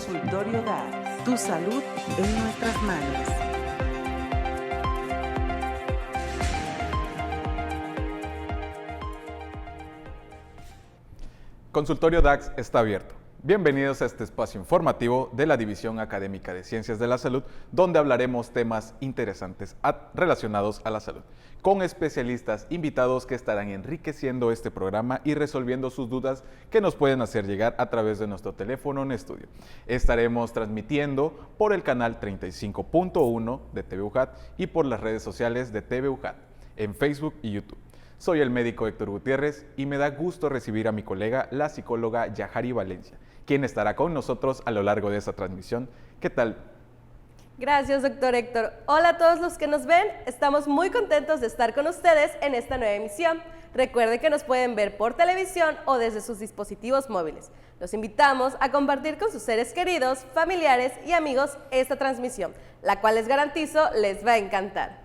Consultorio DAX. Tu salud en nuestras manos. Consultorio DAX está abierto. Bienvenidos a este espacio informativo de la División Académica de Ciencias de la Salud, donde hablaremos temas interesantes relacionados a la salud, con especialistas invitados que estarán enriqueciendo este programa y resolviendo sus dudas que nos pueden hacer llegar a través de nuestro teléfono en estudio. Estaremos transmitiendo por el canal 35.1 de TV UJAT y por las redes sociales de TV UJAT, en Facebook y YouTube. Soy el médico Héctor Gutiérrez y me da gusto recibir a mi colega, la psicóloga Yahari Valencia, quien estará con nosotros a lo largo de esta transmisión. ¿Qué tal? Gracias, doctor Héctor. Hola a todos los que nos ven. Estamos muy contentos de estar con ustedes en esta nueva emisión. Recuerden que nos pueden ver por televisión o desde sus dispositivos móviles. Los invitamos a compartir con sus seres queridos, familiares y amigos esta transmisión, la cual les garantizo les va a encantar.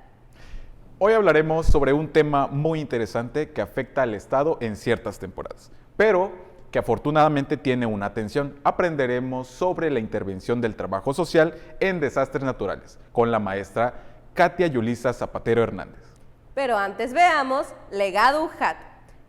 Hoy hablaremos sobre un tema muy interesante que afecta al Estado en ciertas temporadas, pero que afortunadamente tiene una atención. Aprenderemos sobre la intervención del trabajo social en desastres naturales con la maestra Katia Yulisa Zapatero Hernández. Pero antes veamos Legado UJAT.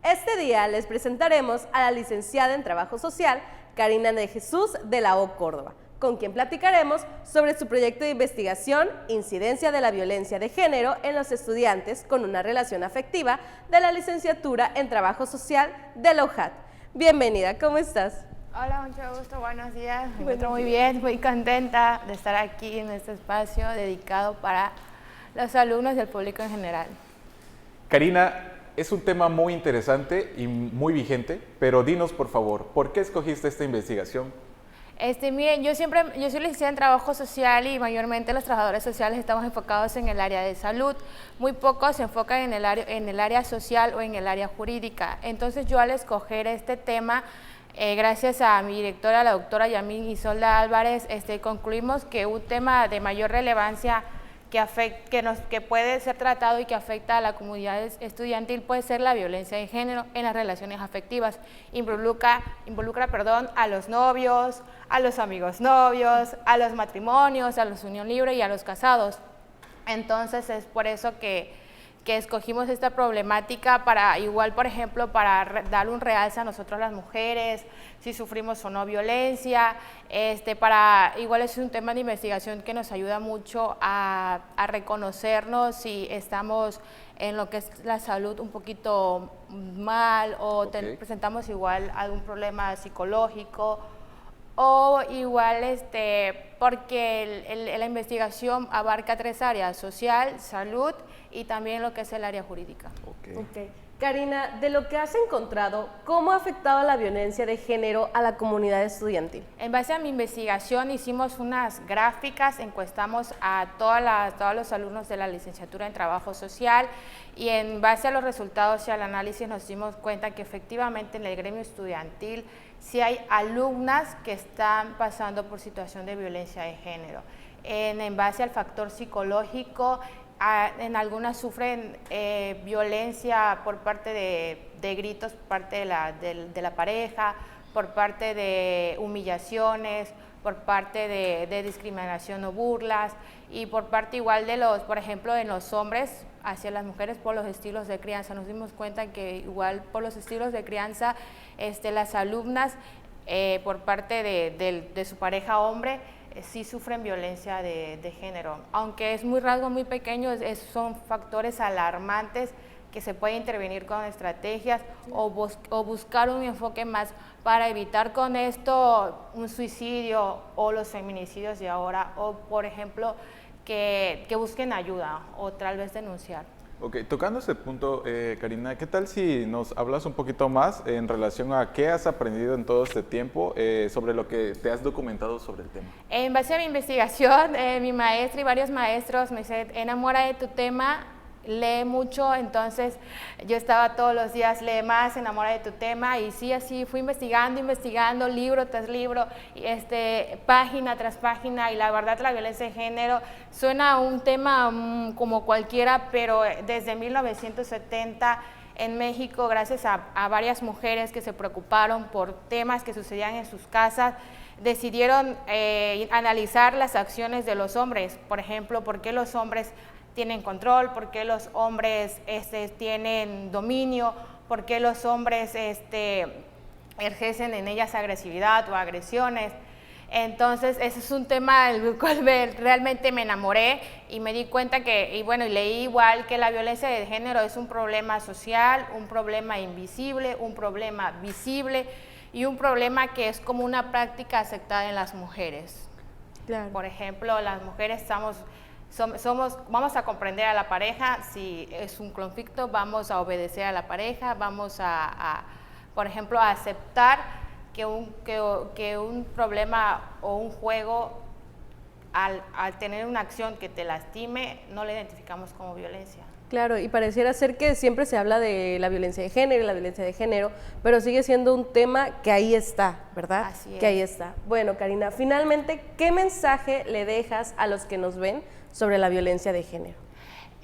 Este día les presentaremos a la licenciada en Trabajo Social, Karina de Jesús de la O Córdoba, con quien platicaremos sobre su proyecto de investigación, incidencia de la violencia de género en los estudiantes con una relación afectiva de la licenciatura en Trabajo Social de la UJAT. Bienvenida, ¿cómo estás? Hola, mucho gusto, buenos días. Me encuentro muy bien, muy contenta de estar aquí en este espacio dedicado para los alumnos y el público en general. Karina, es un tema muy interesante y muy vigente, pero dinos por favor, ¿por qué escogiste esta investigación? Miren, yo soy licenciada en Trabajo Social y mayormente los trabajadores sociales estamos enfocados en el área de salud. Muy pocos se enfocan en el área social o en el área jurídica. Entonces yo al escoger este tema, gracias a mi directora, la doctora Yamil Isolda Álvarez, concluimos que un tema de mayor relevancia que puede ser tratado y que afecta a la comunidad estudiantil puede ser la violencia de género en las relaciones afectivas. Involucra a los novios, a los amigos novios, a los matrimonios, a los unión libre y a los casados. Entonces es por eso que escogimos esta problemática para igual, por ejemplo, para dar un realce a nosotros las mujeres, si sufrimos o no violencia, igual es un tema de investigación que nos ayuda mucho a reconocernos si estamos en lo que es la salud un poquito mal o presentamos igual algún problema psicológico o igual porque la investigación abarca tres áreas: social, salud y también lo que es el área jurídica. Okay. Karina, de lo que has encontrado, ¿cómo ha afectado la violencia de género a la comunidad estudiantil? En base a mi investigación hicimos unas gráficas, encuestamos a todos los alumnos de la licenciatura en Trabajo Social y en base a los resultados y al análisis nos dimos cuenta que efectivamente en el gremio estudiantil sí hay alumnas que están pasando por situación de violencia de género. En base al factor psicológico, en algunas sufren violencia por parte de gritos por parte de la pareja, por parte de humillaciones, por parte de discriminación o burlas y por parte igual por ejemplo, en los hombres hacia las mujeres por los estilos de crianza. Nos dimos cuenta que igual por los estilos de crianza las alumnas por parte de su pareja hombre sí sufren violencia de género, aunque es muy pequeño, son factores alarmantes que se puede intervenir con estrategias o buscar un enfoque más para evitar con esto un suicidio o los feminicidios de ahora, o por ejemplo que busquen ayuda o tal vez denunciar. Ok, tocando ese punto, Karina, ¿qué tal si nos hablas un poquito más en relación a qué has aprendido en todo este tiempo sobre lo que te has documentado sobre el tema? En base a mi investigación, mi maestra y varios maestros me dicen, enamora de tu tema, lee mucho, entonces yo estaba todos los días, lee más, enamora de tu tema, y sí, así fui investigando, libro tras libro, página tras página, y la verdad la violencia de género suena a un tema como cualquiera, pero desde 1970 en México, gracias a varias mujeres que se preocuparon por temas que sucedían en sus casas, decidieron analizar las acciones de los hombres. Por ejemplo, por qué los hombres tienen control, por qué los hombres tienen dominio, por qué los hombres ejercen en ellas agresividad o agresiones. Entonces, ese es un tema del cual realmente me enamoré y me di cuenta que, y leí igual que la violencia de género es un problema social, un problema invisible, un problema visible y un problema que es como una práctica aceptada en las mujeres. Claro. Por ejemplo, las mujeres vamos a comprender a la pareja, si es un conflicto, vamos a obedecer a la pareja, vamos por ejemplo, a aceptar que un problema o un juego, al tener una acción que te lastime, no la identificamos como violencia. Claro, y pareciera ser que siempre se habla de la violencia de género y la violencia de género, pero sigue siendo un tema que ahí está, ¿verdad? Así es. Que ahí está. Bueno, Karina, finalmente, ¿qué mensaje le dejas a los que nos ven sobre la violencia de género?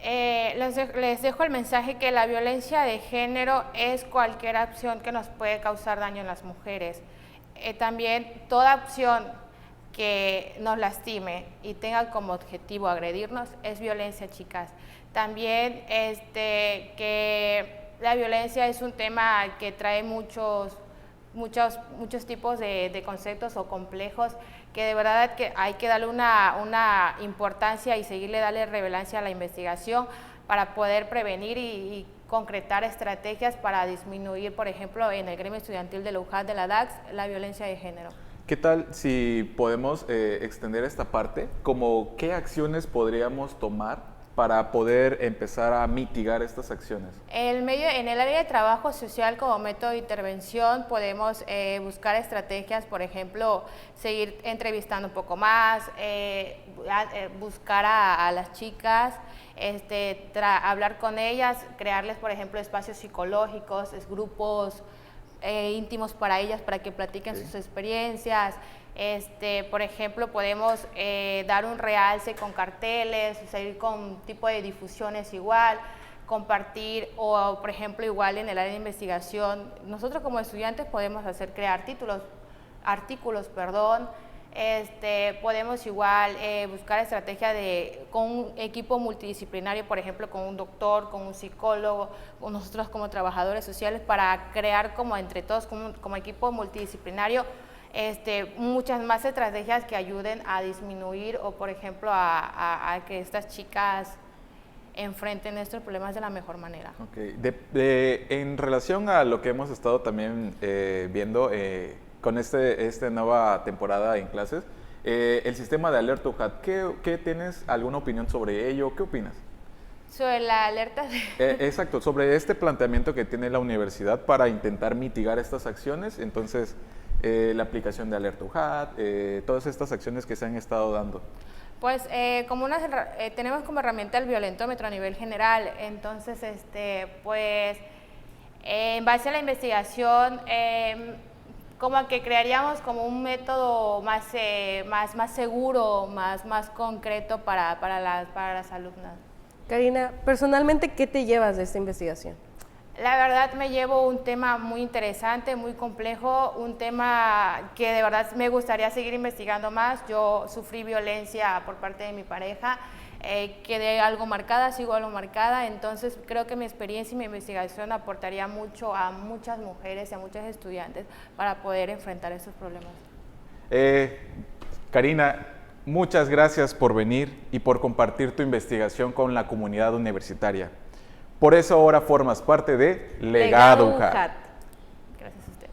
Les dejo el mensaje que la violencia de género es cualquier acción que nos puede causar daño en las mujeres. También toda acción que nos lastime y tenga como objetivo agredirnos es violencia, chicas. También que la violencia es un tema que trae muchos tipos de conceptos o complejos que de verdad que hay que darle una importancia y darle relevancia a la investigación para poder prevenir y concretar estrategias para disminuir, por ejemplo, en el gremio estudiantil de la UJAT, de la DACS, la violencia de género. ¿Qué tal si podemos extender esta parte? Como qué acciones podríamos tomar para poder empezar a mitigar estas acciones? En el área de trabajo social como método de intervención podemos buscar estrategias, por ejemplo, seguir entrevistando un poco más, buscar a las chicas, hablar con ellas, crearles, por ejemplo, espacios psicológicos, grupos íntimos para ellas para que platiquen sus experiencias. Por ejemplo, podemos dar un realce con carteles, seguir con tipo de difusiones igual, compartir o, por ejemplo, igual en el área de investigación, nosotros como estudiantes podemos crear artículos, podemos igual buscar estrategia con un equipo multidisciplinario, por ejemplo, con un doctor, con un psicólogo, con nosotros como trabajadores sociales para crear como entre todos, como equipo multidisciplinario, muchas más estrategias que ayuden a disminuir o, por ejemplo, a que estas chicas enfrenten estos problemas de la mejor manera. Okay. En relación a lo que hemos estado también viendo con esta nueva temporada en clases, el sistema de alerta UJAT, ¿qué tienes alguna opinión sobre ello? ¿Qué opinas? Sobre la alerta exacto, sobre este planteamiento que tiene la universidad para intentar mitigar estas acciones, entonces la aplicación de alerta UJAT, todas estas acciones que se han estado dando. Pues tenemos como herramienta el violentómetro a nivel general, entonces pues en base a la investigación como que crearíamos como un método más seguro, más concreto para las alumnas. Karina, personalmente, ¿qué te llevas de esta investigación? La verdad me llevo un tema muy interesante, muy complejo, un tema que de verdad me gustaría seguir investigando más. Yo sufrí violencia por parte de mi pareja, quedé sigo algo marcada, entonces creo que mi experiencia y mi investigación aportaría mucho a muchas mujeres y a muchos estudiantes para poder enfrentar esos problemas. Karina, muchas gracias por venir y por compartir tu investigación con la comunidad universitaria. Por eso ahora formas parte de Legado UJAT. Gracias a usted.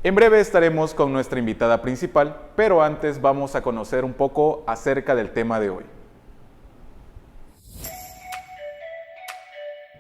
En breve estaremos con nuestra invitada principal, pero antes vamos a conocer un poco acerca del tema de hoy.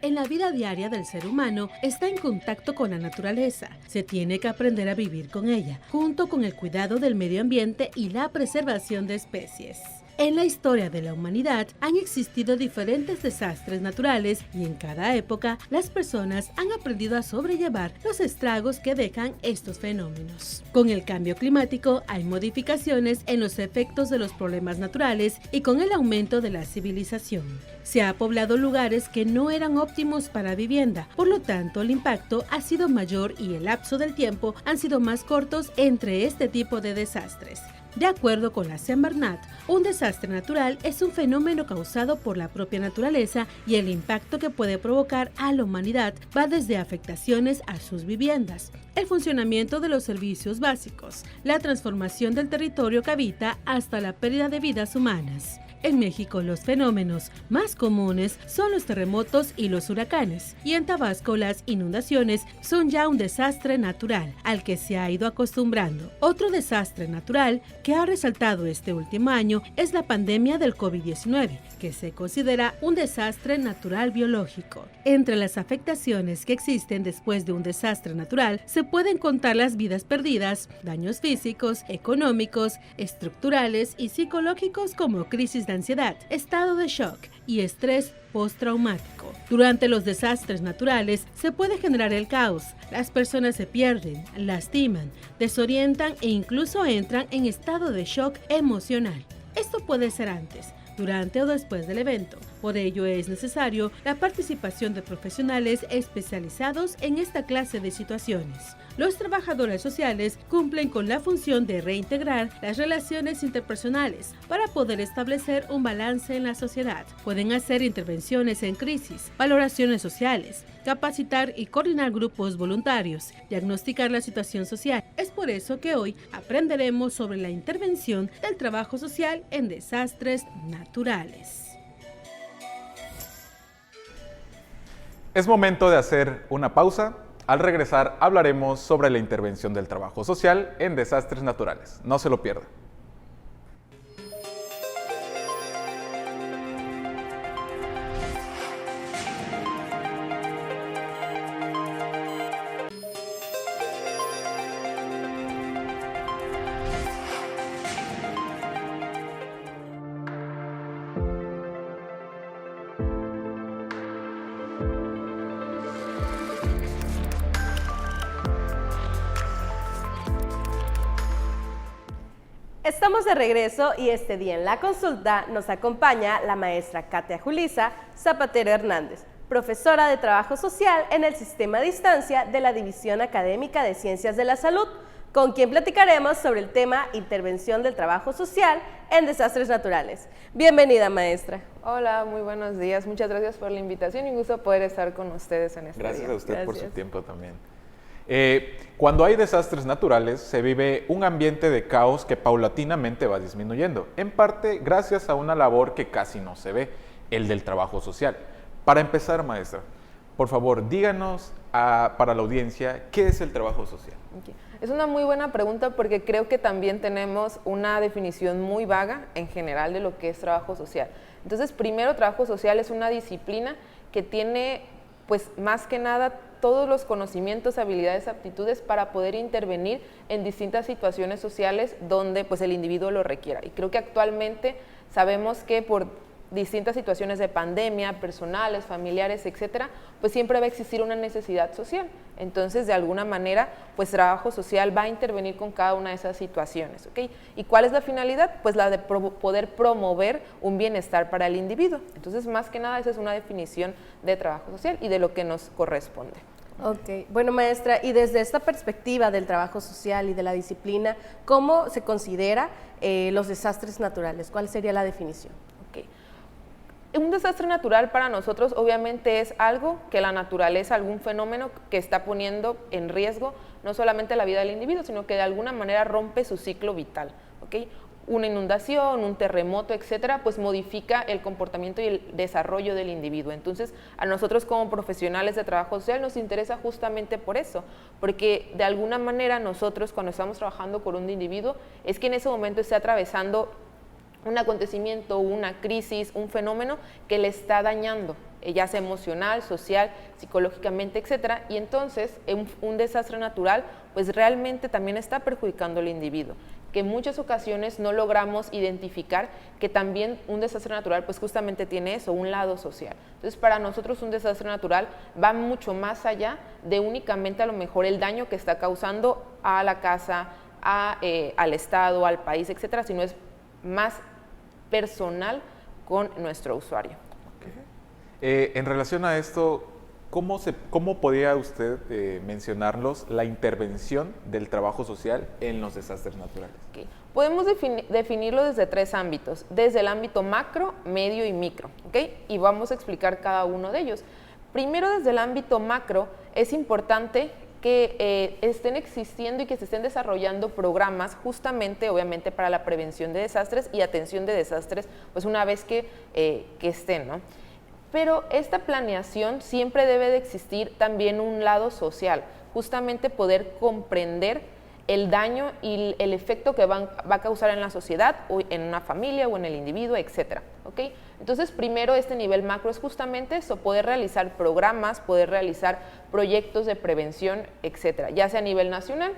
En la vida diaria del ser humano está en contacto con la naturaleza. Se tiene que aprender a vivir con ella, junto con el cuidado del medio ambiente y la preservación de especies. En la historia de la humanidad han existido diferentes desastres naturales y en cada época las personas han aprendido a sobrellevar los estragos que dejan estos fenómenos. Con el cambio climático hay modificaciones en los efectos de los problemas naturales y con el aumento de la civilización. Se ha poblado lugares que no eran óptimos para vivienda, por lo tanto el impacto ha sido mayor y el lapso del tiempo han sido más cortos entre este tipo de desastres. De acuerdo con la Saint Bernard, un desastre natural es un fenómeno causado por la propia naturaleza y el impacto que puede provocar a la humanidad va desde afectaciones a sus viviendas, el funcionamiento de los servicios básicos, la transformación del territorio que habita hasta la pérdida de vidas humanas. En México, los fenómenos más comunes son los terremotos y los huracanes, y en Tabasco las inundaciones son ya un desastre natural al que se ha ido acostumbrando. Otro desastre natural que ha resaltado este último año es la pandemia del COVID-19, que se considera un desastre natural biológico. Entre las afectaciones que existen después de un desastre natural se pueden contar las vidas perdidas, daños físicos, económicos, estructurales y psicológicos como crisis de ansiedad, estado de shock y estrés postraumático. Durante los desastres naturales se puede generar el caos. Las personas se pierden, lastiman, desorientan e incluso entran en estado de shock emocional. Esto puede ser antes, durante o después del evento. Por ello es necesario la participación de profesionales especializados en esta clase de situaciones. Los trabajadores sociales cumplen con la función de reintegrar las relaciones interpersonales para poder establecer un balance en la sociedad. Pueden hacer intervenciones en crisis, valoraciones sociales, capacitar y coordinar grupos voluntarios, diagnosticar la situación social. Es por eso que hoy aprenderemos sobre la intervención del trabajo social en desastres naturales. Es momento de hacer una pausa. Al regresar hablaremos sobre la intervención del trabajo social en desastres naturales. No se lo pierda. Estamos de regreso y este día en la consulta nos acompaña la maestra Katia Julisa Zapatero Hernández, profesora de Trabajo Social en el Sistema a Distancia de la División Académica de Ciencias de la Salud, con quien platicaremos sobre el tema Intervención del Trabajo Social en Desastres Naturales. Bienvenida, maestra. Hola, muy buenos días. Muchas gracias por la invitación y un gusto poder estar con ustedes en este día. Gracias a usted por su tiempo también. Cuando hay desastres naturales, se vive un ambiente de caos que paulatinamente va disminuyendo, en parte gracias a una labor que casi no se ve, el del trabajo social. Para empezar, maestra, por favor, díganos para la audiencia, ¿qué es el trabajo social? Okay. Es una muy buena pregunta porque creo que también tenemos una definición muy vaga en general de lo que es trabajo social. Entonces, primero, trabajo social es una disciplina que tiene, pues, más que nada, todos los conocimientos, habilidades, aptitudes para poder intervenir en distintas situaciones sociales donde pues el individuo lo requiera. Y creo que actualmente sabemos que por distintas situaciones de pandemia, personales, familiares, etcétera, pues siempre va a existir una necesidad social. Entonces, de alguna manera, pues trabajo social va a intervenir con cada una de esas situaciones, ¿ok? ¿Y cuál es la finalidad? Pues la de poder promover un bienestar para el individuo. Entonces, más que nada, esa es una definición de trabajo social y de lo que nos corresponde. Ok, bueno, maestra, y desde esta perspectiva del trabajo social y de la disciplina, ¿cómo se considera los desastres naturales? ¿Cuál sería la definición? Un desastre natural para nosotros obviamente es algo que la naturaleza, algún fenómeno que está poniendo en riesgo no solamente la vida del individuo, sino que de alguna manera rompe su ciclo vital, ¿ok? Una inundación, un terremoto, etcétera, pues modifica el comportamiento y el desarrollo del individuo. Entonces, a nosotros como profesionales de trabajo social nos interesa justamente por eso, porque de alguna manera nosotros cuando estamos trabajando con un individuo es que en ese momento esté atravesando un acontecimiento, una crisis, un fenómeno que le está dañando, ya sea emocional, social, psicológicamente, etcétera, y entonces un desastre natural pues realmente también está perjudicando al individuo. que en muchas ocasiones no logramos identificar que también un desastre natural pues justamente tiene eso, un lado social. Entonces para nosotros un desastre natural va mucho más allá de únicamente a lo mejor el daño que está causando a la casa, al Estado, al país, etcétera, sino es más personal con nuestro usuario. En relación a esto, ¿cómo podría usted mencionarlos la intervención del trabajo social en los desastres naturales? Okay. Podemos definirlo desde 3 ámbitos, desde el ámbito macro, medio y micro, ¿okay? Y vamos a explicar cada uno de ellos. Primero, desde el ámbito macro, es importante que estén existiendo y que se estén desarrollando programas justamente, obviamente, para la prevención de desastres y atención de desastres, pues una vez que estén, ¿no? Pero esta planeación siempre debe de existir también un lado social, justamente poder comprender el daño y el efecto que va a causar en la sociedad, o en una familia, o en el individuo, etcétera, ¿okay? Entonces, primero, este nivel macro es justamente eso, poder realizar programas, poder realizar proyectos de prevención, etcétera, ya sea a nivel nacional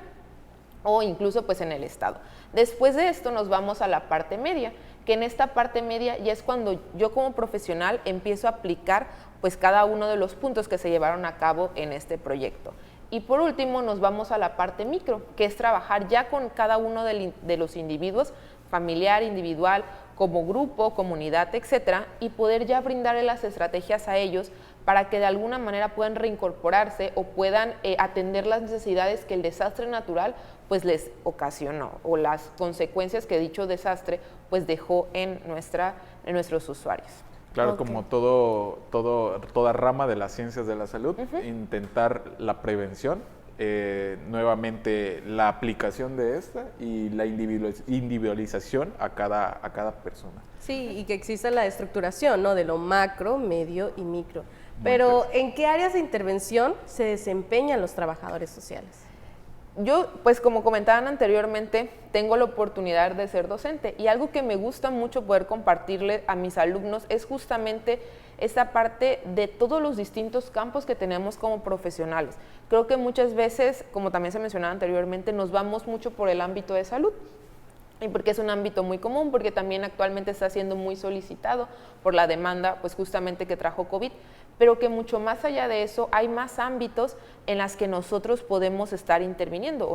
o incluso pues en el Estado. Después de esto nos vamos a la parte media, que en esta parte media ya es cuando yo como profesional empiezo a aplicar pues cada uno de los puntos que se llevaron a cabo en este proyecto. Y por último nos vamos a la parte micro, que es trabajar ya con cada uno de los individuos, familiar, individual, como grupo, comunidad, etcétera, y poder ya brindarle las estrategias a ellos para que de alguna manera puedan reincorporarse o puedan atender las necesidades que el desastre natural pues les ocasionó, o las consecuencias que dicho desastre pues dejó en nuestros usuarios. Claro, como toda rama de las ciencias de la salud, intentar la prevención, nuevamente la aplicación de esta y la individualización a cada persona. Sí, y que exista la estructuración, ¿no? De lo macro, medio y micro. Pero, ¿en qué áreas de intervención se desempeñan los trabajadores sociales? Yo, pues como comentaban anteriormente, tengo la oportunidad de ser docente y algo que me gusta mucho poder compartirle a mis alumnos es justamente esta parte de todos los distintos campos que tenemos como profesionales. Creo que muchas veces, como también se mencionaba anteriormente, nos vamos mucho por el ámbito de salud. Y porque es un ámbito muy común, porque también actualmente está siendo muy solicitado por la demanda, pues justamente que trajo COVID, pero que mucho más allá de eso hay más ámbitos en las que nosotros podemos estar interviniendo,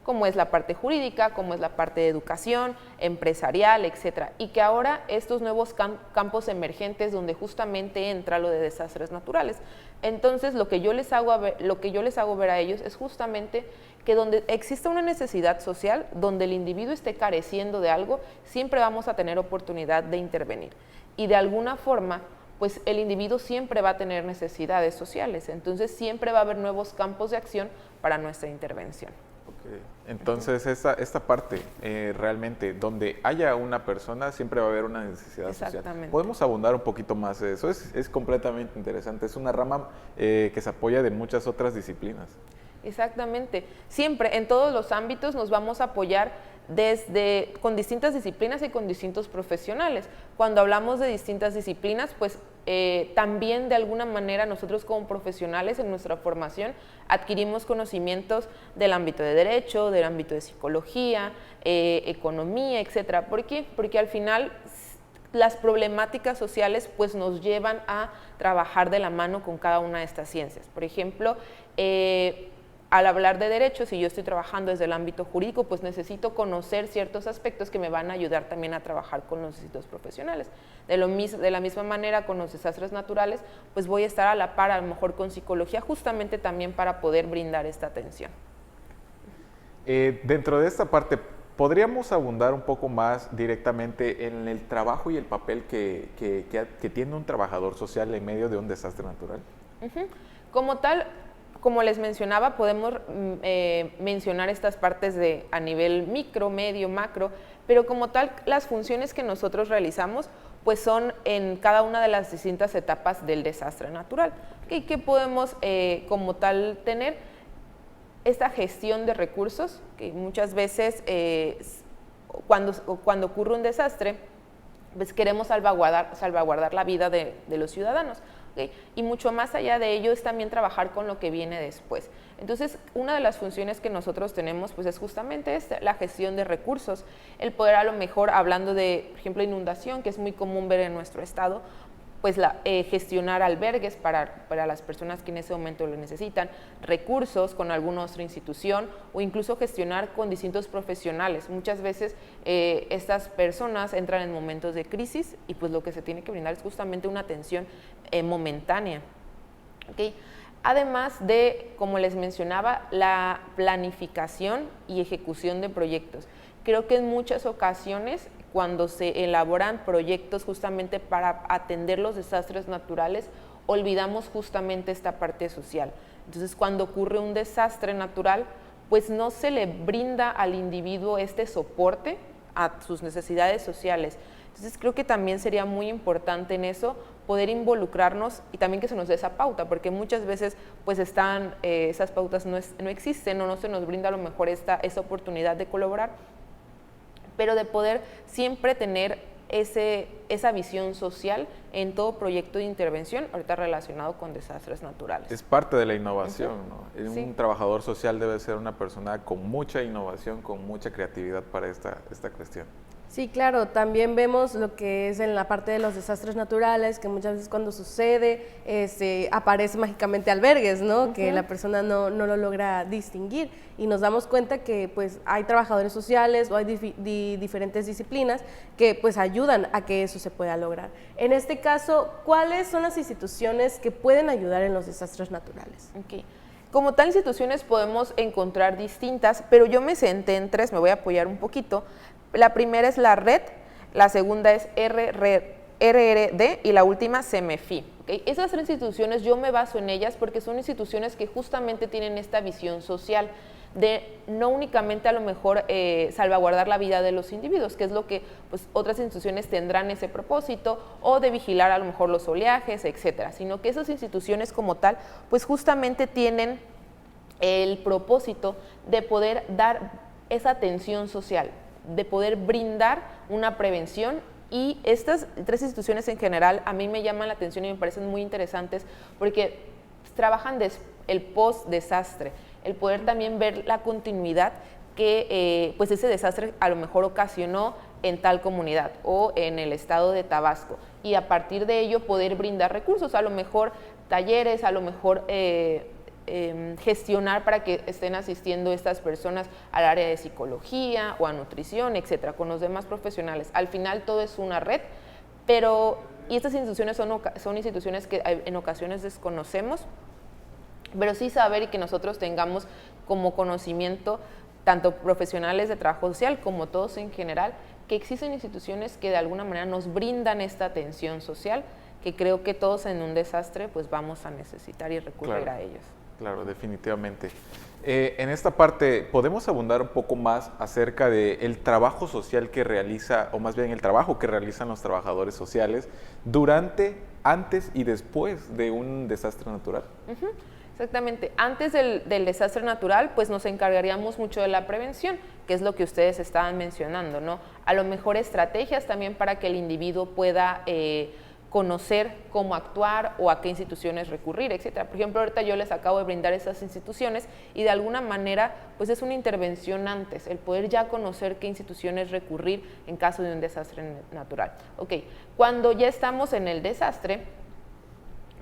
como es la parte jurídica, como es la parte de educación, empresarial, etcétera, y que ahora estos nuevos campos emergentes donde justamente entra lo de desastres naturales. Entonces, lo que yo les hago ver a ellos es justamente que donde exista una necesidad social, donde el individuo esté careciendo de algo, siempre vamos a tener oportunidad de intervenir. Y de alguna forma, pues el individuo siempre va a tener necesidades sociales, entonces siempre va a haber nuevos campos de acción para nuestra intervención. Okay. Entonces, esta parte realmente, donde haya una persona, siempre va a haber una necesidad social. ¿Podemos abundar un poquito más de eso? Es completamente interesante, es una rama que se apoya de muchas otras disciplinas. Exactamente, siempre en todos los ámbitos nos vamos a apoyar con distintas disciplinas y con distintos profesionales. Cuando hablamos de distintas disciplinas, pues también de alguna manera nosotros como profesionales en nuestra formación adquirimos conocimientos del ámbito de derecho, del ámbito de psicología, economía, etcétera. ¿Por qué? Porque al final las problemáticas sociales pues nos llevan a trabajar de la mano con cada una de estas ciencias. Por ejemplo, al hablar de derechos, si yo estoy trabajando desde el ámbito jurídico, pues necesito conocer ciertos aspectos que me van a ayudar también a trabajar con los distintos profesionales. De la misma manera, con los desastres naturales, pues voy a estar a la par, a lo mejor con psicología, justamente también para poder brindar esta atención. Dentro de esta parte, ¿podríamos abundar un poco más directamente en el trabajo y el papel que tiene un trabajador social en medio de un desastre natural? Como tal, como les mencionaba, podemos mencionar estas partes a nivel micro, medio, macro, pero como tal, las funciones que nosotros realizamos pues son en cada una de las distintas etapas del desastre natural. ¿Qué podemos como tal tener? Esta gestión de recursos, que muchas veces cuando ocurre un desastre, pues queremos salvaguardar la vida de los ciudadanos. ¿ok? Y mucho más allá de ello es también trabajar con lo que viene después. Entonces, una de las funciones que nosotros tenemos pues es justamente la gestión de recursos, el poder a lo mejor, hablando de, por ejemplo, inundación, que es muy común ver en nuestro estado, pues gestionar albergues para las personas que en ese momento lo necesitan, recursos con alguna otra institución o incluso gestionar con distintos profesionales. Muchas veces estas personas entran en momentos de crisis y pues lo que se tiene que brindar es justamente una atención momentánea. ¿Okay? Además de, como les mencionaba, la planificación y ejecución de proyectos. Creo que en muchas ocasiones cuando se elaboran proyectos justamente para atender los desastres naturales, olvidamos justamente esta parte social. Entonces, cuando ocurre un desastre natural, pues no se le brinda al individuo este soporte a sus necesidades sociales. Entonces, creo que también sería muy importante en eso poder involucrarnos y también que se nos dé esa pauta, porque muchas veces pues esas pautas no existen o no se nos brinda a lo mejor esa oportunidad de colaborar, pero de poder siempre tener esa visión social en todo proyecto de intervención, ahorita relacionado con desastres naturales. Es parte de la innovación, ¿no? Sí. Un trabajador social debe ser una persona con mucha innovación, con mucha creatividad para esta cuestión. Sí, claro, también vemos lo que es en la parte de los desastres naturales, que muchas veces cuando sucede aparece mágicamente albergues, ¿no? Que la persona no lo logra distinguir y nos damos cuenta que pues hay trabajadores sociales o hay diferentes disciplinas que pues ayudan a que eso se pueda lograr. En este caso, ¿cuáles son las instituciones que pueden ayudar en los desastres naturales? Okay. Como tal, instituciones podemos encontrar distintas, pero yo me senté en tres, me voy a apoyar un poquito. La primera es la red, la segunda es RRD y la última CEMEFI. ¿Okay? Esas tres instituciones yo me baso en ellas porque son instituciones que justamente tienen esta visión social de no únicamente a lo mejor salvaguardar la vida de los individuos, que es lo que pues, otras instituciones tendrán ese propósito, o de vigilar a lo mejor los oleajes, etcétera, sino que esas instituciones como tal pues justamente tienen el propósito de poder dar esa atención social, de poder brindar una prevención, y estas tres instituciones en general a mí me llaman la atención y me parecen muy interesantes porque trabajan el post-desastre, el poder también ver la continuidad que pues ese desastre a lo mejor ocasionó en tal comunidad o en el estado de Tabasco, y a partir de ello poder brindar recursos, a lo mejor talleres, a lo mejor gestionar para que estén asistiendo estas personas al área de psicología o a nutrición, etcétera, con los demás profesionales. Al final todo es una red, y estas instituciones son instituciones que en ocasiones desconocemos, pero sí saber y que nosotros tengamos como conocimiento, tanto profesionales de trabajo social como todos en general, que existen instituciones que de alguna manera nos brindan esta atención social, que creo que todos en un desastre pues vamos a necesitar y recurrir a ellos. Claro, definitivamente. En esta parte, ¿podemos abundar un poco más acerca del trabajo social que realiza, o más bien el trabajo que realizan los trabajadores sociales durante, antes y después de un desastre natural? Exactamente. Antes del desastre natural, pues nos encargaríamos mucho de la prevención, que es lo que ustedes estaban mencionando, ¿no? A lo mejor estrategias también para que el individuo pueda conocer cómo actuar o a qué instituciones recurrir, etcétera. Por ejemplo, ahorita yo les acabo de brindar esas instituciones y de alguna manera pues es una intervención antes, el poder ya conocer qué instituciones recurrir en caso de un desastre natural. Ok, cuando ya estamos en el desastre,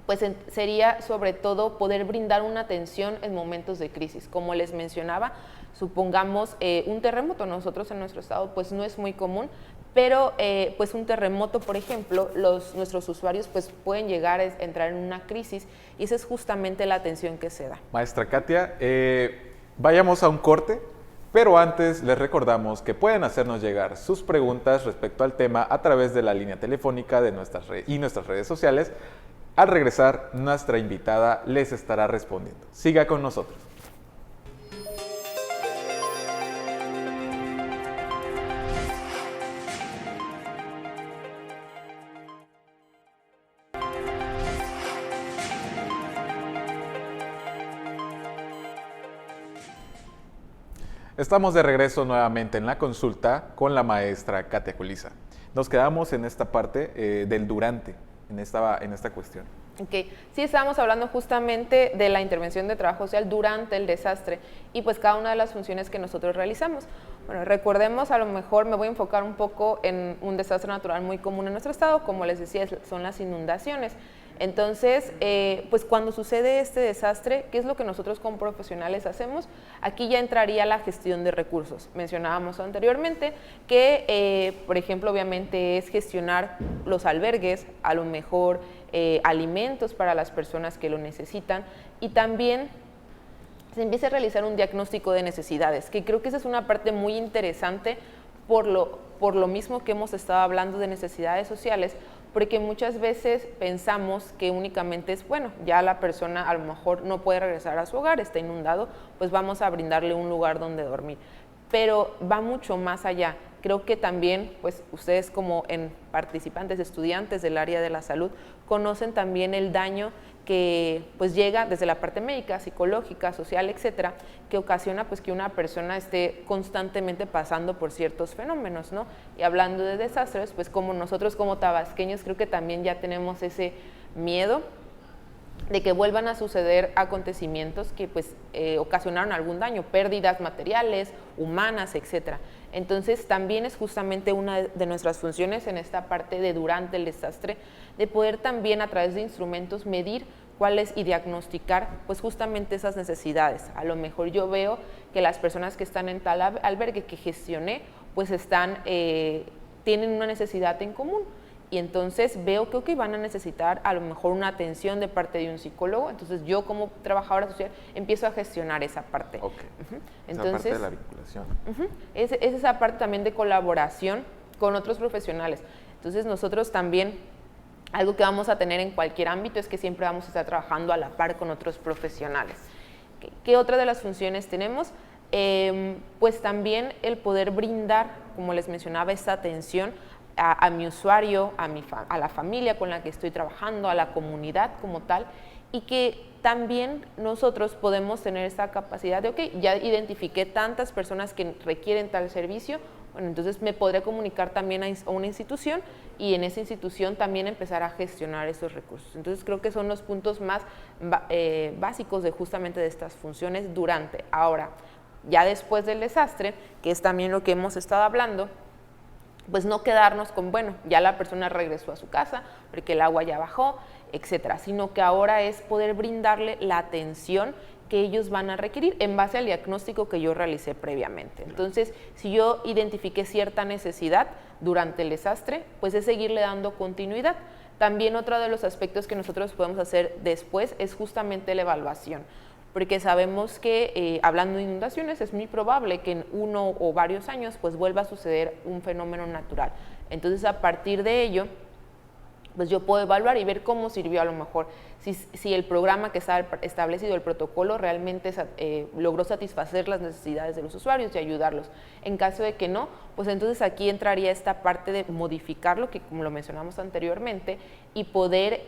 pues sería sobre todo poder brindar una atención en momentos de crisis. Como les mencionaba, supongamos un terremoto, nosotros en nuestro estado pues no es muy común, pero pues un terremoto, por ejemplo, nuestros usuarios pues pueden llegar a entrar en una crisis, y esa es justamente la atención que se da. Maestra Katia, vayamos a un corte, pero antes les recordamos que pueden hacernos llegar sus preguntas respecto al tema a través de la línea telefónica de nuestras redes sociales. Al regresar, nuestra invitada les estará respondiendo. Siga con nosotros. Estamos de regreso nuevamente en la consulta con la maestra Katia Julissa. Nos quedamos en esta parte del durante, en esta cuestión. Okay. Sí, estábamos hablando justamente de la intervención de trabajo social durante el desastre y pues cada una de las funciones que nosotros realizamos. Bueno, recordemos, a lo mejor me voy a enfocar un poco en un desastre natural muy común en nuestro estado, como les decía, son las inundaciones. Entonces, pues cuando sucede este desastre, ¿qué es lo que nosotros como profesionales hacemos? Aquí ya entraría la gestión de recursos. Mencionábamos anteriormente que, por ejemplo, obviamente es gestionar los albergues, a lo mejor alimentos para las personas que lo necesitan y también se empieza a realizar un diagnóstico de necesidades, que creo que esa es una parte muy interesante por lo mismo que hemos estado hablando de necesidades sociales, porque muchas veces pensamos que únicamente es, bueno, ya la persona a lo mejor no puede regresar a su hogar, está inundado, pues vamos a brindarle un lugar donde dormir, pero va mucho más allá. Creo que también, pues ustedes como participantes, estudiantes del área de la salud, conocen también el daño que pues llega desde la parte médica, psicológica, social, etcétera, que ocasiona pues que una persona esté constantemente pasando por ciertos fenómenos, ¿no? Y hablando de desastres, pues como nosotros como tabasqueños creo que también ya tenemos ese miedo de que vuelvan a suceder acontecimientos que pues ocasionaron algún daño, pérdidas materiales, humanas, etcétera. Entonces también es justamente una de nuestras funciones en esta parte de durante el desastre, de poder también a través de instrumentos medir cuáles y diagnosticar pues justamente esas necesidades. A lo mejor yo veo que las personas que están en tal albergue que gestioné pues tienen una necesidad en común. Y entonces veo que van a necesitar a lo mejor una atención de parte de un psicólogo, entonces yo como trabajadora social empiezo a gestionar esa parte. Okay. Entonces, esa parte de la vinculación. Es esa parte también de colaboración con otros profesionales. Entonces nosotros también, algo que vamos a tener en cualquier ámbito es que siempre vamos a estar trabajando a la par con otros profesionales. ¿Qué otra de las funciones tenemos? Pues también el poder brindar, como les mencionaba, esta atención a mi usuario, a la familia con la que estoy trabajando, a la comunidad como tal, y que también nosotros podemos tener esta capacidad de, ya identifiqué tantas personas que requieren tal servicio, bueno, entonces me podré comunicar también a una institución y en esa institución también empezar a gestionar esos recursos. Entonces creo que son los puntos más básicos justamente de estas funciones durante. Ahora, ya después del desastre, que es también lo que hemos estado hablando, pues no quedarnos con, bueno, ya la persona regresó a su casa porque el agua ya bajó, etcétera, sino que ahora es poder brindarle la atención que ellos van a requerir en base al diagnóstico que yo realicé previamente. Entonces, si yo identifiqué cierta necesidad durante el desastre, pues es seguirle dando continuidad. También otro de los aspectos que nosotros podemos hacer después es justamente la evaluación, porque sabemos que hablando de inundaciones es muy probable que en uno o varios años pues vuelva a suceder un fenómeno natural. Entonces a partir de ello pues yo puedo evaluar y ver cómo sirvió a lo mejor, si el programa que está establecido, el protocolo, realmente logró satisfacer las necesidades de los usuarios y ayudarlos. En caso de que no, pues entonces aquí entraría esta parte de modificarlo, que como lo mencionamos anteriormente, y poder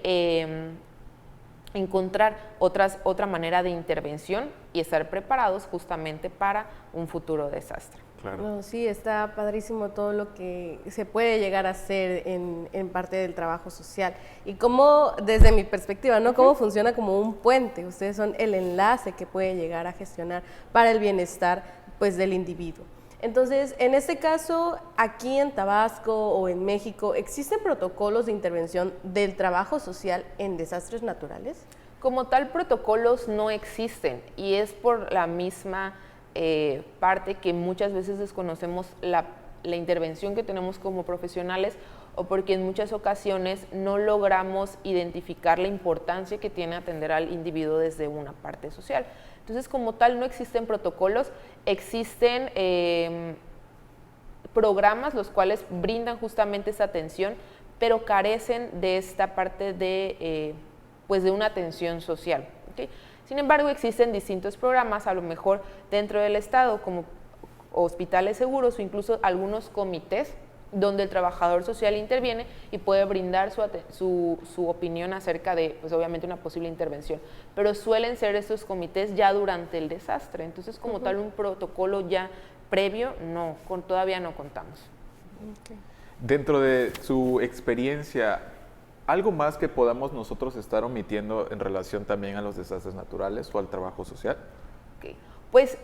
encontrar otra manera de intervención y estar preparados justamente para un futuro desastre. Claro. No, sí, está padrísimo todo lo que se puede llegar a hacer en parte del trabajo social. Y cómo, desde mi perspectiva, ¿no? Cómo funciona como un puente. Ustedes son el enlace que puede llegar a gestionar para el bienestar pues, del individuo. Entonces, en este caso, aquí en Tabasco o en México, ¿existen protocolos de intervención del trabajo social en desastres naturales? Como tal, protocolos no existen y es por la misma parte que muchas veces desconocemos la intervención que tenemos como profesionales o porque en muchas ocasiones no logramos identificar la importancia que tiene atender al individuo desde una parte social. Entonces, como tal, no existen protocolos, existen programas los cuales brindan justamente esa atención, pero carecen de esta parte de una atención social. ¿Okay? Sin embargo, existen distintos programas, a lo mejor dentro del Estado, como hospitales seguros o incluso algunos comités, donde el trabajador social interviene y puede brindar su opinión acerca de, pues obviamente, una posible intervención. Pero suelen ser estos comités ya durante el desastre. Entonces, como tal, un protocolo ya previo, todavía no contamos. Dentro de su experiencia, ¿Algo más que podamos nosotros estar omitiendo en relación también a los desastres naturales o al trabajo social? Ok. Pues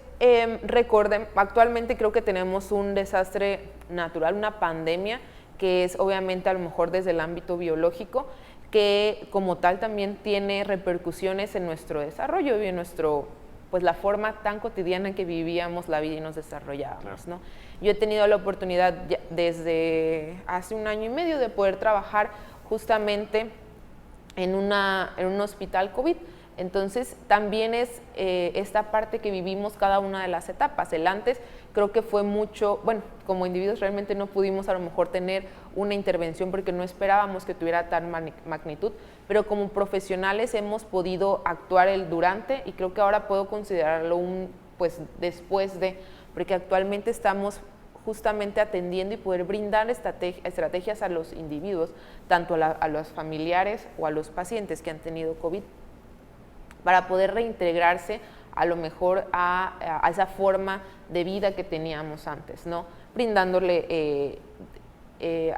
recuerden, actualmente creo que tenemos un desastre natural, una pandemia, que es obviamente a lo mejor desde el ámbito biológico, que como tal también tiene repercusiones en nuestro desarrollo y en pues la forma tan cotidiana en que vivíamos la vida y nos desarrollábamos, claro, ¿no? Yo he tenido la oportunidad desde hace 1 año y medio de poder trabajar justamente en un hospital COVID. Entonces también es esta parte que vivimos cada una de las etapas. El antes creo que fue mucho, bueno, como individuos realmente no pudimos a lo mejor tener una intervención porque no esperábamos que tuviera tan magnitud, pero como profesionales hemos podido actuar el durante y creo que ahora puedo considerarlo un pues después de, porque actualmente estamos justamente atendiendo y poder brindar estrategias a los individuos, tanto a los familiares o a los pacientes que han tenido COVID, para poder reintegrarse a lo mejor a esa forma de vida que teníamos antes, ¿no? Brindándole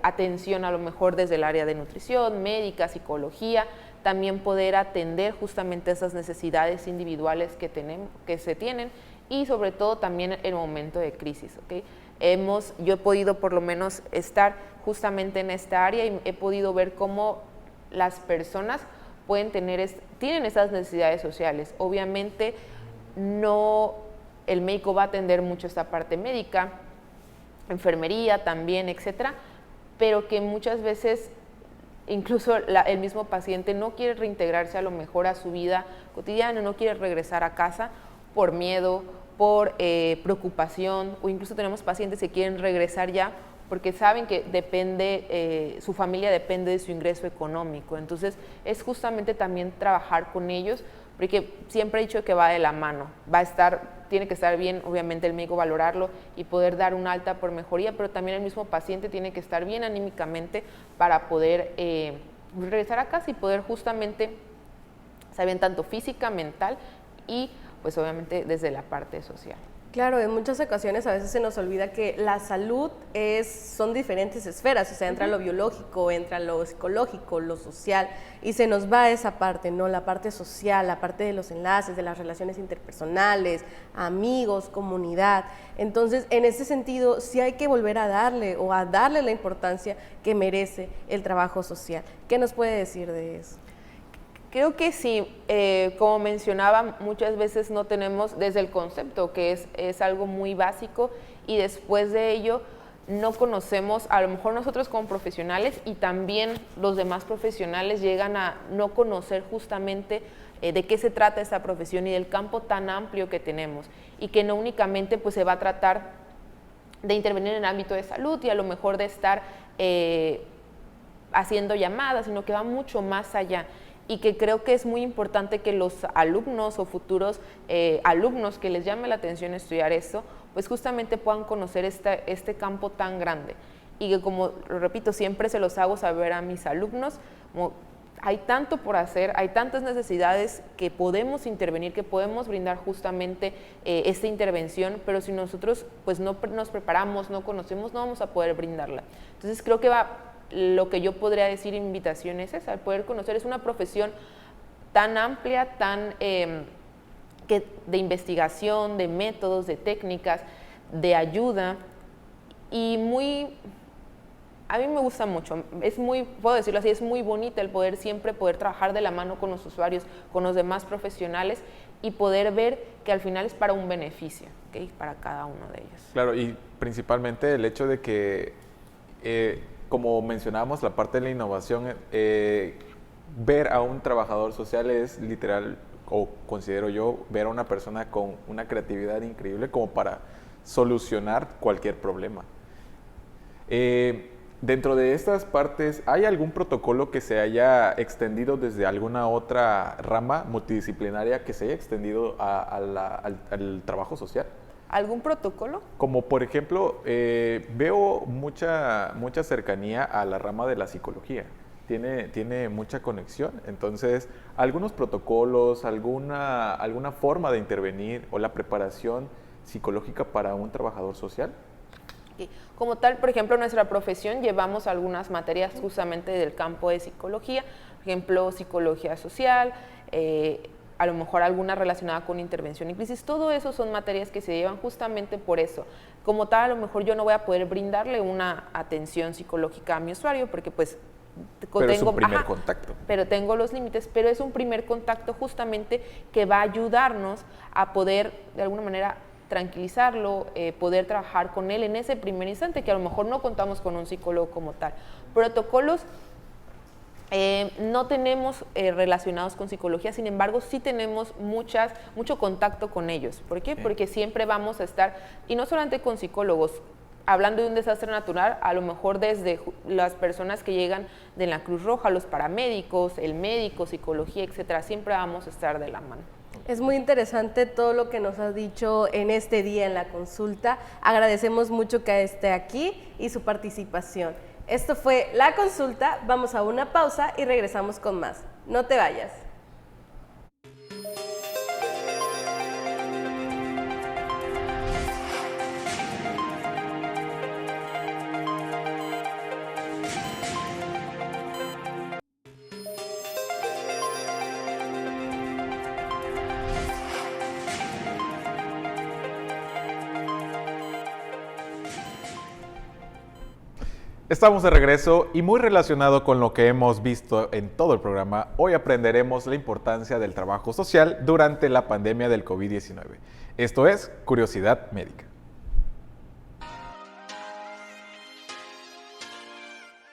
atención a lo mejor desde el área de nutrición, médica, psicología, también poder atender justamente esas necesidades individuales que se tienen y sobre todo también en el momento de crisis, ¿okay? Yo he podido por lo menos estar justamente en esta área y he podido ver cómo las personas tienen esas necesidades sociales. Obviamente el médico va a atender mucho esta parte médica, enfermería también, etcétera, pero que muchas veces incluso el mismo paciente no quiere reintegrarse a lo mejor a su vida cotidiana, no quiere regresar a casa por miedo, por preocupación, o incluso tenemos pacientes que quieren regresar ya porque saben que su familia depende de su ingreso económico. Entonces es justamente también trabajar con ellos, porque siempre he dicho que va de la mano, tiene que estar bien, obviamente el médico valorarlo y poder dar un alta por mejoría, pero también el mismo paciente tiene que estar bien anímicamente para poder regresar a casa y poder justamente estar bien tanto física, mental y pues obviamente desde la parte social. Claro, en muchas ocasiones a veces se nos olvida que la salud son diferentes esferas, o sea, entra lo biológico, entra lo psicológico, lo social, y se nos va esa parte, ¿no? La parte social, la parte de los enlaces, de las relaciones interpersonales, amigos, comunidad. Entonces, en ese sentido, sí hay que volver a darle la importancia que merece el trabajo social. ¿Qué nos puede decir de eso? Creo que sí, como mencionaba, muchas veces no tenemos desde el concepto, que es algo muy básico, y después de ello no conocemos, a lo mejor nosotros como profesionales y también los demás profesionales llegan a no conocer justamente de qué se trata esta profesión y del campo tan amplio que tenemos, y que no únicamente pues, se va a tratar de intervenir en el ámbito de salud y a lo mejor de estar haciendo llamadas, sino que va mucho más allá. Y que creo que es muy importante que los alumnos o futuros alumnos que les llame la atención estudiar esto, pues justamente puedan conocer este campo tan grande. Y que, como lo repito, siempre se los hago saber a mis alumnos, hay tanto por hacer, hay tantas necesidades que podemos intervenir, que podemos brindar justamente esta intervención, pero si nosotros pues no nos preparamos, no conocemos, no vamos a poder brindarla. Entonces creo que lo que yo podría decir invitación es esa, el poder conocer. Es una profesión tan amplia, de investigación, de métodos, de técnicas, de ayuda, y a mí me gusta mucho, puedo decirlo así, es muy bonita el siempre poder trabajar de la mano con los usuarios, con los demás profesionales, y poder ver que al final es para un beneficio, ¿okay? Para cada uno de ellos. Claro, y principalmente el hecho de que como mencionábamos, la parte de la innovación, ver a un trabajador social es literal, o considero yo, ver a una persona con una creatividad increíble como para solucionar cualquier problema. Dentro de estas partes, ¿hay algún protocolo que se haya extendido desde alguna otra rama multidisciplinaria que se haya extendido al trabajo social? ¿Algún protocolo? Como por ejemplo, veo mucha cercanía a la rama de la psicología. Tiene mucha conexión. Entonces, algunos protocolos, alguna forma de intervenir o la preparación psicológica para un trabajador social. Como tal, por ejemplo, en nuestra profesión llevamos algunas materias justamente del campo de psicología, por ejemplo, psicología social, a lo mejor alguna relacionada con intervención y crisis. Todo eso son materias que se llevan justamente por eso. Como tal, a lo mejor yo no voy a poder brindarle una atención psicológica a mi usuario porque pues pero es un primer contacto. Pero tengo los límites, pero es un primer contacto justamente que va a ayudarnos a poder de alguna manera tranquilizarlo, poder trabajar con él en ese primer instante, que a lo mejor no contamos con un psicólogo como tal. Protocolos no tenemos relacionados con psicología, sin embargo sí tenemos mucho contacto con ellos. ¿Por qué? Porque siempre vamos a estar, y no solamente con psicólogos, hablando de un desastre natural, a lo mejor desde las personas que llegan de la Cruz Roja, los paramédicos, el médico, psicología, etcétera, siempre vamos a estar de la mano. Es muy interesante todo lo que nos has dicho en este día en la consulta. Agradecemos mucho que esté aquí y su participación. Esto fue La Consulta, vamos a una pausa y regresamos con más. No te vayas. Estamos de regreso y muy relacionado con lo que hemos visto en todo el programa, hoy aprenderemos la importancia del trabajo social durante la pandemia del COVID-19. Esto es Curiosidad Médica.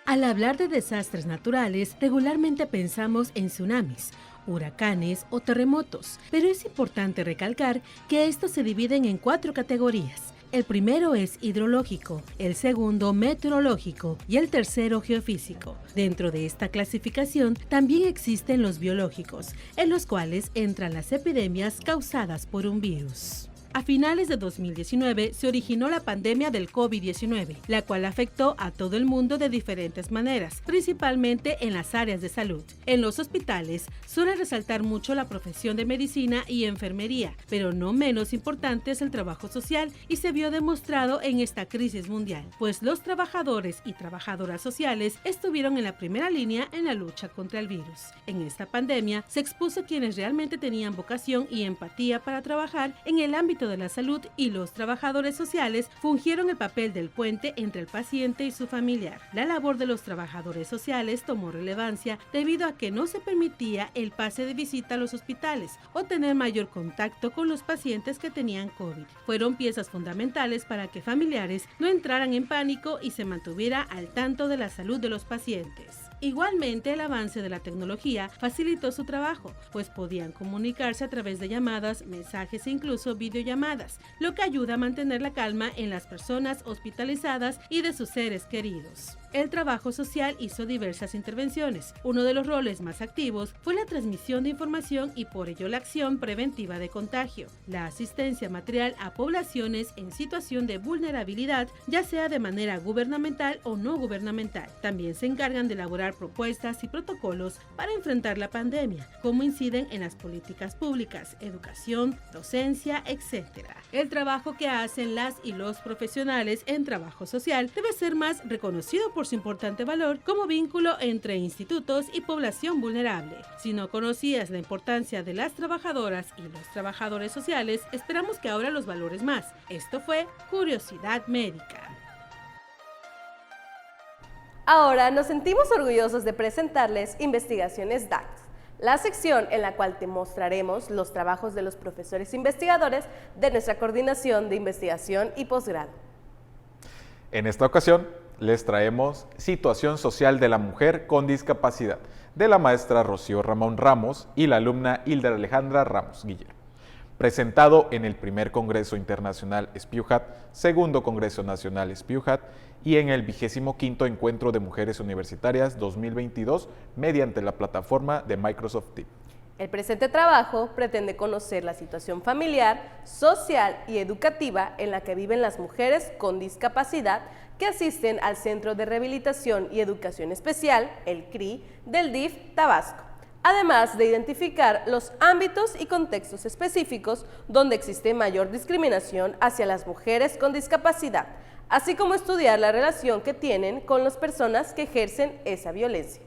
Al hablar de desastres naturales, regularmente pensamos en tsunamis, huracanes o terremotos, pero es importante recalcar que estos se dividen en 4 categorías. El primero es hidrológico, el segundo meteorológico y el tercero geofísico. Dentro de esta clasificación también existen los biológicos, en los cuales entran las epidemias causadas por un virus. A finales de 2019 se originó la pandemia del COVID-19, la cual afectó a todo el mundo de diferentes maneras, principalmente en las áreas de salud. En los hospitales suele resaltar mucho la profesión de medicina y enfermería, pero no menos importante es el trabajo social y se vio demostrado en esta crisis mundial, pues los trabajadores y trabajadoras sociales estuvieron en la primera línea en la lucha contra el virus. En esta pandemia se expuso quienes realmente tenían vocación y empatía para trabajar en el ámbito de la salud y los trabajadores sociales fungieron el papel del puente entre el paciente y su familiar. La labor de los trabajadores sociales tomó relevancia debido a que no se permitía el pase de visita a los hospitales o tener mayor contacto con los pacientes que tenían COVID. Fueron piezas fundamentales para que familiares no entraran en pánico y se mantuviera al tanto de la salud de los pacientes. Igualmente, el avance de la tecnología facilitó su trabajo, pues podían comunicarse a través de llamadas, mensajes e incluso videollamadas, lo que ayuda a mantener la calma en las personas hospitalizadas y de sus seres queridos. El trabajo social hizo diversas intervenciones. Uno de los roles más activos fue la transmisión de información y por ello la acción preventiva de contagio, la asistencia material a poblaciones en situación de vulnerabilidad, ya sea de manera gubernamental o no gubernamental. También se encargan de elaborar propuestas y protocolos para enfrentar la pandemia, cómo inciden en las políticas públicas, educación, docencia, etc. El trabajo que hacen las y los profesionales en trabajo social debe ser más reconocido por su importante valor como vínculo entre institutos y población vulnerable. Si no conocías la importancia de las trabajadoras y los trabajadores sociales, esperamos que ahora los valores más. Esto fue Curiosidad Médica. Ahora nos sentimos orgullosos de presentarles Investigaciones DACT, la sección en la cual te mostraremos los trabajos de los profesores investigadores de nuestra coordinación de investigación y posgrado. En esta ocasión les traemos Situación Social de la Mujer con Discapacidad, de la maestra Rocío Ramón Ramos y la alumna Hilda Alejandra Ramos Guillermo. Presentado en el primer Congreso Internacional SPIUHAT, segundo Congreso Nacional SPIUHAT y en el 25º Encuentro de Mujeres Universitarias 2022 mediante la plataforma de Microsoft Teams. El presente trabajo pretende conocer la situación familiar, social y educativa en la que viven las mujeres con discapacidad que asisten al Centro de Rehabilitación y Educación Especial, el CRI, del DIF Tabasco, además de identificar los ámbitos y contextos específicos donde existe mayor discriminación hacia las mujeres con discapacidad, así como estudiar la relación que tienen con las personas que ejercen esa violencia.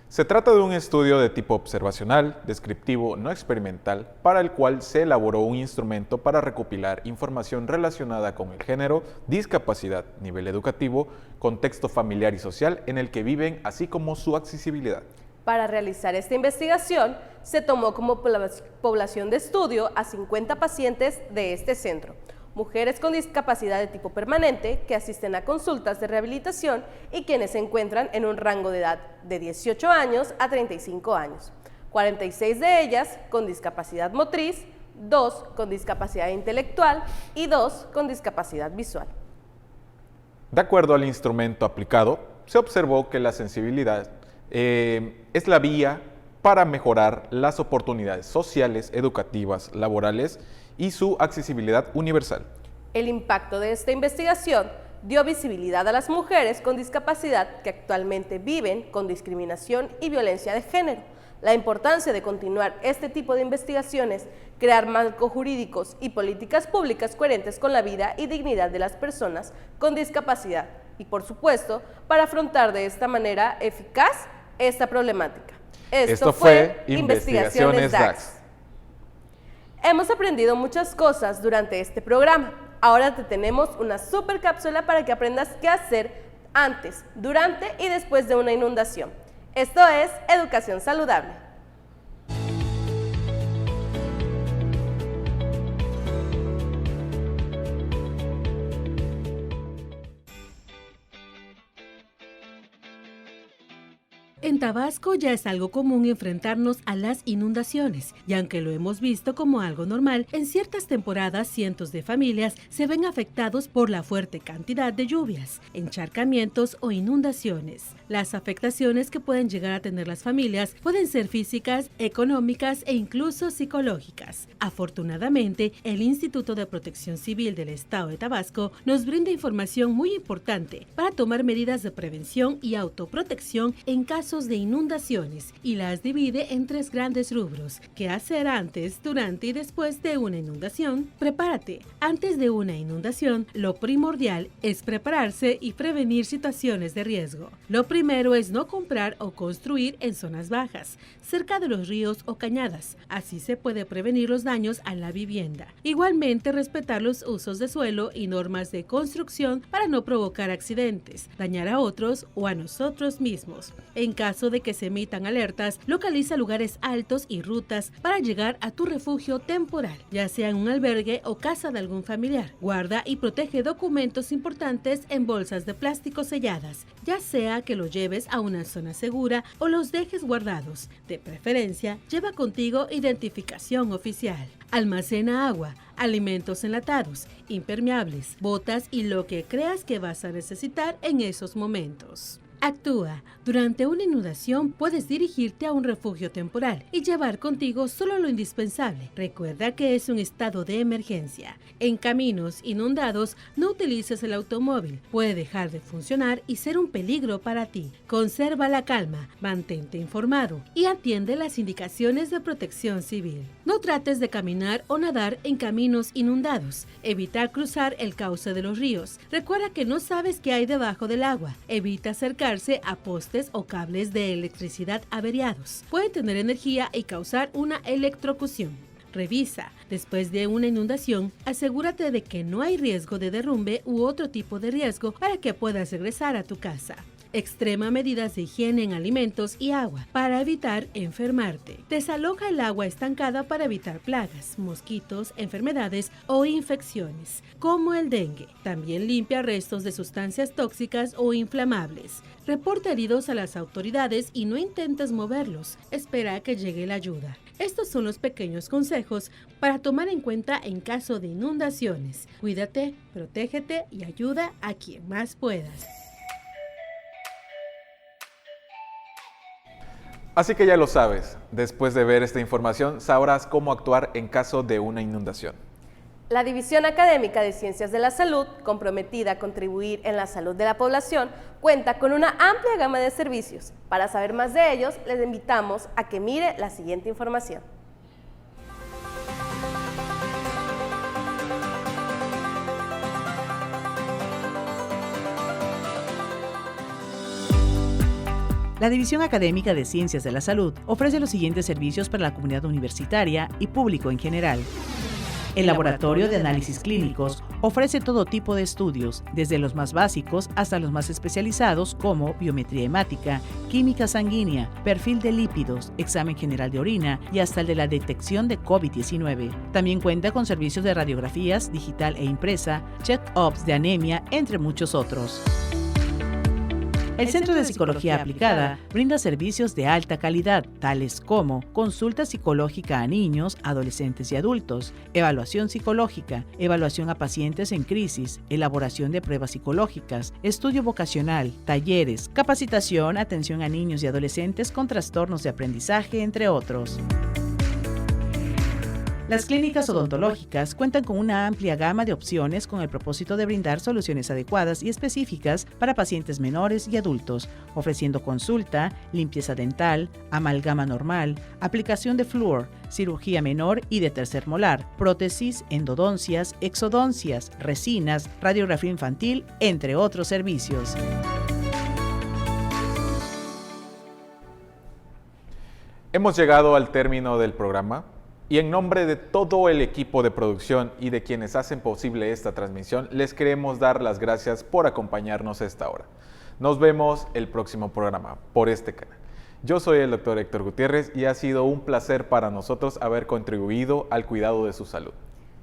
Se trata de un estudio de tipo observacional, descriptivo, no experimental, para el cual se elaboró un instrumento para recopilar información relacionada con el género, discapacidad, nivel educativo, contexto familiar y social en el que viven, así como su accesibilidad. Para realizar esta investigación, se tomó como población de estudio a 50 pacientes de este centro, mujeres con discapacidad de tipo permanente que asisten a consultas de rehabilitación y quienes se encuentran en un rango de edad de 18 años a 35 años. 46 de ellas con discapacidad motriz, 2 con discapacidad intelectual y 2 con discapacidad visual. De acuerdo al instrumento aplicado, se observó que la sensibilidad es la vía para mejorar las oportunidades sociales, educativas, laborales y su accesibilidad universal. El impacto de esta investigación dio visibilidad a las mujeres con discapacidad que actualmente viven con discriminación y violencia de género. La importancia de continuar este tipo de investigaciones, crear marcos jurídicos y políticas públicas coherentes con la vida y dignidad de las personas con discapacidad y, por supuesto, para afrontar de esta manera eficaz esta problemática. Esto fue Investigaciones DAX. Hemos aprendido muchas cosas durante este programa. Ahora te tenemos una super cápsula para que aprendas qué hacer antes, durante y después de una inundación. Esto es Educación Saludable. En Tabasco ya es algo común enfrentarnos a las inundaciones, y aunque lo hemos visto como algo normal, en ciertas temporadas cientos de familias se ven afectados por la fuerte cantidad de lluvias, encharcamientos o inundaciones. Las afectaciones que pueden llegar a tener las familias pueden ser físicas, económicas e incluso psicológicas. Afortunadamente, el Instituto de Protección Civil del Estado de Tabasco nos brinda información muy importante para tomar medidas de prevención y autoprotección en caso de inundaciones y las divide en 3 grandes rubros: qué hacer antes, durante y después de una inundación. Prepárate. Antes de una inundación, lo primordial es prepararse y prevenir situaciones de riesgo. Lo primero es no comprar o construir en zonas bajas, cerca de los ríos o cañadas. Así se puede prevenir los daños a la vivienda. Igualmente, respetar los usos de suelo y normas de construcción para no provocar accidentes, dañar a otros o a nosotros mismos. En caso de que se emitan alertas, localiza lugares altos y rutas para llegar a tu refugio temporal, ya sea en un albergue o casa de algún familiar. Guarda y protege documentos importantes en bolsas de plástico selladas, ya sea que los lleves a una zona segura o los dejes guardados. De preferencia, lleva contigo identificación oficial. Almacena agua, alimentos enlatados, impermeables, botas y lo que creas que vas a necesitar en esos momentos. Actúa. Durante una inundación puedes dirigirte a un refugio temporal y llevar contigo solo lo indispensable. Recuerda que es un estado de emergencia. En caminos inundados, no utilices el automóvil. Puede dejar de funcionar y ser un peligro para ti. Conserva la calma, mantente informado y atiende las indicaciones de Protección Civil. No trates de caminar o nadar en caminos inundados. Evitar cruzar el cauce de los ríos. Recuerda que no sabes qué hay debajo del agua. Evita acercarse a postes o cables de electricidad averiados. Pueden tener energía y causar una electrocución. Revisa. Después de una inundación, asegúrate de que no hay riesgo de derrumbe u otro tipo de riesgo para que puedas regresar a tu casa. Extrema medidas de higiene en alimentos y agua para evitar enfermarte. Desaloja el agua estancada para evitar plagas, mosquitos, enfermedades o infecciones, como el dengue. También limpia restos de sustancias tóxicas o inflamables. Reporta heridos a las autoridades y no intentes moverlos. Espera a que llegue la ayuda. Estos son los pequeños consejos para tomar en cuenta en caso de inundaciones. Cuídate, protégete y ayuda a quien más puedas. Así que ya lo sabes, después de ver esta información sabrás cómo actuar en caso de una inundación. La División Académica de Ciencias de la Salud, comprometida a contribuir en la salud de la población, cuenta con una amplia gama de servicios. Para saber más de ellos, les invitamos a que mire la siguiente información. La División Académica de Ciencias de la Salud ofrece los siguientes servicios para la comunidad universitaria y público en general. El Laboratorio de Análisis Clínicos ofrece todo tipo de estudios, desde los más básicos hasta los más especializados como biometría hemática, química sanguínea, perfil de lípidos, examen general de orina y hasta el de la detección de COVID-19. También cuenta con servicios de radiografías digital e impresa, check-ups de anemia, entre muchos otros. El Centro de Psicología Aplicada brinda servicios de alta calidad, tales como consulta psicológica a niños, adolescentes y adultos, evaluación psicológica, evaluación a pacientes en crisis, elaboración de pruebas psicológicas, estudio vocacional, talleres, capacitación, atención a niños y adolescentes con trastornos de aprendizaje, entre otros. Las clínicas odontológicas cuentan con una amplia gama de opciones con el propósito de brindar soluciones adecuadas y específicas para pacientes menores y adultos, ofreciendo consulta, limpieza dental, amalgama normal, aplicación de flúor, cirugía menor y de tercer molar, prótesis, endodoncias, exodoncias, resinas, radiografía infantil, entre otros servicios. Hemos llegado al término del programa. Y en nombre de todo el equipo de producción y de quienes hacen posible esta transmisión, les queremos dar las gracias por acompañarnos a esta hora. Nos vemos el próximo programa por este canal. Yo soy el Dr. Héctor Gutiérrez y ha sido un placer para nosotros haber contribuido al cuidado de su salud.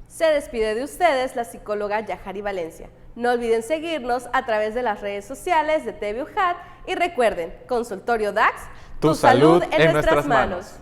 Se despide de ustedes la psicóloga Yahari Valencia. No olviden seguirnos a través de las redes sociales de TV UJAT y recuerden, Consultorio DAX, tu salud en nuestras manos.